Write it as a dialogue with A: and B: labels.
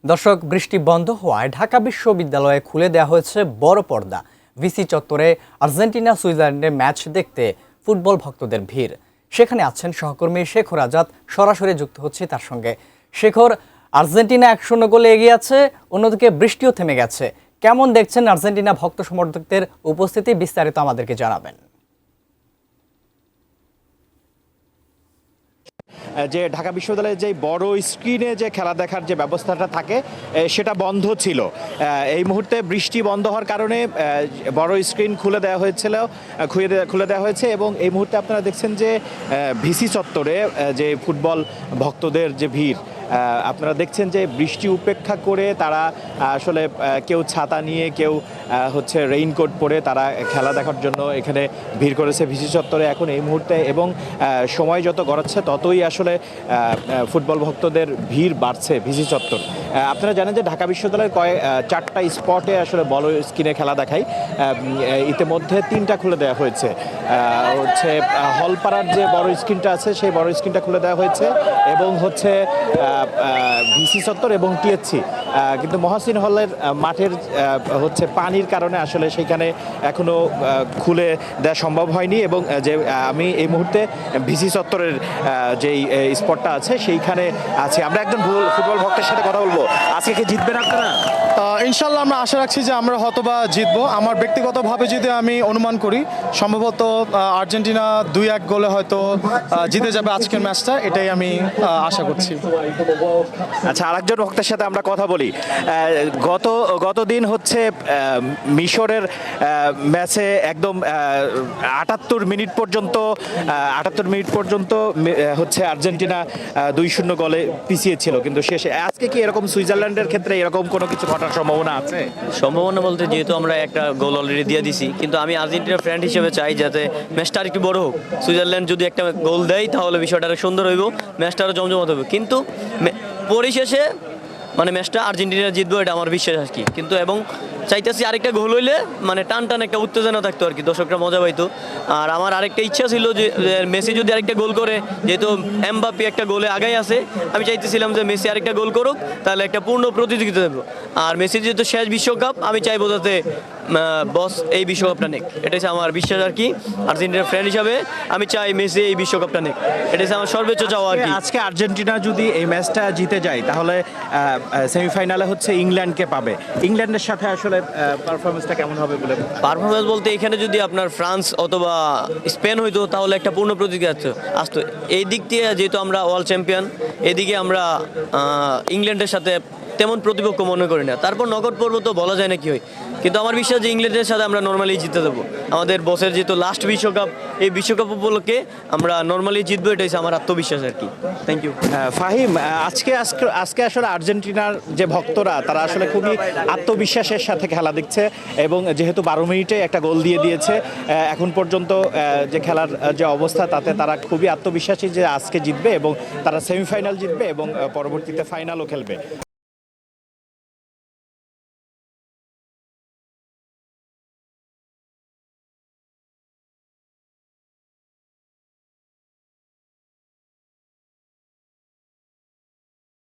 A: দর্শক, বৃষ্টি বন্ধ হওয়ায় ঢাকা বিশ্ববিদ্যালয়ে খুলে দেওয়া হয়েছে বড় পর্দা। ভিসি চত্বরে আর্জেন্টিনা সুইজারল্যান্ডের ম্যাচ দেখতে ফুটবল ভক্তদের ভিড়। সেখানে আছেন সহকর্মী শেখর আজাদ, সরাসরি যুক্ত হচ্ছে তার সঙ্গে। শেখর, আর্জেন্টিনা 1-0 গোলে এগিয়ে আছে, অন্যদিকে বৃষ্টিও থেমে গেছে। কেমন দেখছেন আর্জেন্টিনা ভক্ত সমর্থকদের উপস্থিতি? বিস্তারিত আমাদেরকে জানাবেন।
B: যে ঢাকা বিশ্ববিদ্যালয়ের যে বড় স্ক্রিনে যে খেলা দেখার যে ব্যবস্থাটা থাকে সেটা বন্ধ ছিল। এই মুহূর্তে বৃষ্টি বন্ধ হওয়ার কারণে বড় স্ক্রিন খুলে দেওয়া হয়েছে এবং এই মুহূর্তে আপনারা দেখছেন যে ভিসি চত্বরে যে ফুটবল ভক্তদের যে ভিড়, আপনারা দেখছেন যে বৃষ্টি উপেক্ষা করে তারা আসলে কেউ ছাতা নিয়ে, কেউ হচ্ছে রেইনকোট পরে তারা খেলা দেখার জন্য এখানে ভিড় করেছে ভিসি চত্বরে এখন এই মুহূর্তে। এবং সময় যত গড়াচ্ছে ততই আসলে ফুটবল ভক্তদের ভিড় বাড়ছে ভিসি চত্বর। আপনারা জানেন যে ঢাকা বিশ্ববিদ্যালয়ের 4টা স্পটে আসলে বড় স্ক্রিনে খেলা দেখায়। ইতিমধ্যে 3টা খুলে দেওয়া হয়েছে। হচ্ছে হলপাড়ার যে বড় স্ক্রিনটা আছে সেই বড় স্ক্রিনটা খুলে দেওয়া হয়েছে এবং হচ্ছে ভিসি চত্বর এবং টিএসসি। কিন্তু মহাসিন হলের মাঠের হচ্ছে পানির কারণে আসলে সেখানে এখনো খুলে দেওয়া সম্ভব হয়নি। এবং যে আমি এই মুহূর্তে ভিসি চত্বরের যেই স্পটটা আছে সেইখানে আছি। আমরা একজন ফুটবল ভক্তের সাথে কথা বলবো। আজকে কি জিতবেন আপনারা?
C: ইনশাল্লাহ আমরা আশা রাখছি যে আমরা হয়তোবা জিতবো। আমার ব্যক্তিগতভাবে যদি আমি অনুমান করি, সম্ভবত আর্জেন্টিনা 2-1 গোলে হয়তো জিতে যাবে আজকের ম্যাচটা, এটাই আমি আশা করছি।
B: আচ্ছা, আরেকজন ভক্তের সাথে আমরা কথা বলি। গতদিন হচ্ছে মিশরের ম্যাচে একদম 78 মিনিট পর্যন্ত হচ্ছে আর্জেন্টিনা 2-0 গোলে পিছিয়ে ছিল, কিন্তু শেষে আজকে কি এরকম সুইজারল্যান্ডের ক্ষেত্রে এরকম কোনো কিছু ঘটার সম্ভাবনা আছে?
D: সম্ভাবনা বলতে, যেহেতু আমরা একটা গোল অলরেডি দিয়ে দিছি, কিন্তু আমি আর্জেন্টিনার ফ্রেন্ড হিসেবে চাই যাতে ম্যাচটা আর একটু বড় হোক। সুইজারল্যান্ড যদি একটা গোল দেয় তাহলে বিষয়টা আরো সুন্দর হইব, ম্যাচটা আরো জমজমাট হবে। কিন্তু পরিশেষে মানে ম্যাচটা আর্জেন্টিনা জিতবো, এটা আমার বিশ্বাস আর কি। কিন্তু এবং চাইতেছি আরেকটা গোল হইলে মানে টান একটা উত্তেজনা থাকতো আর কি, দর্শকরা মজা পাইতো। আর আমার আরেকটা ইচ্ছা ছিল যে মেসি যদি আরেকটা গোল করে, যেহেতু এমবাপ্পে একটা গোলে আগাই আছে, আমি চাইতেছিলাম যে মেসি আরেকটা গোল করুক, তাহলে একটা পূর্ণ প্রতিযোগিতা দেবো। আর মেসি যেহেতু শেষ বিশ্বকাপ, আমি চাইবো যাতে বস এই বিশ্বকাপটা নেক, এটাই আমার বিশ্বাস আর কি। আর্জেন্টিনার ফ্রেন্ড হিসাবে আমি চাই মেসি এই বিশ্বকাপটা নেক, এটাই আমার সর্বোচ্চ চাওয়া আর কি।
B: আজকে আর্জেন্টিনা যদি এই ম্যাচটা জিতে যায় তাহলে সেমিফাইনালে হচ্ছে ইংল্যান্ডকে পাবে। ইংল্যান্ডের সাথে আসলে পারফরমেন্সটা কেমন হবে বলে?
D: পারফরমেন্স বলতে এখানে যদি আপনার ফ্রান্স অথবা স্পেন হইতো তাহলে একটা পূর্ণ প্রতিযোগিতা আসতো। এই দিক দিয়ে যেহেতু আমরা ওয়ার্ল্ড চ্যাম্পিয়ন, এদিকে আমরা ইংল্যান্ডের সাথে তেমন প্রতিপক্ষ মনে করি না। তারপর নগদ পর্ব তো বলা যায় না কি হয়, কিন্তু আমার বিশ্বাস যে ইংল্যান্ডের সাথে আমরা নর্মালি জিতে দেবো। আমাদের বসের যেহেতু লাস্ট বিশ্বকাপ, এই বিশ্বকাপ উপলক্ষে আমরা নর্মালি জিতবো, এটাই আমার আত্মবিশ্বাস আর কি। Thank you.
B: ফাহিম, আজকে আসলে আর্জেন্টিনার যে ভক্তরা তারা আসলে খুবই আত্মবিশ্বাসের সাথে খেলা দেখছে এবং যেহেতু 12 মিনিটে একটা গোল দিয়ে দিয়েছে, এখন পর্যন্ত যে খেলার যে অবস্থা তাতে তারা খুবই আত্মবিশ্বাসী যে আজকে জিতবে এবং তারা সেমিফাইনাল জিতবে এবং পরবর্তীতে ফাইনালও খেলবে।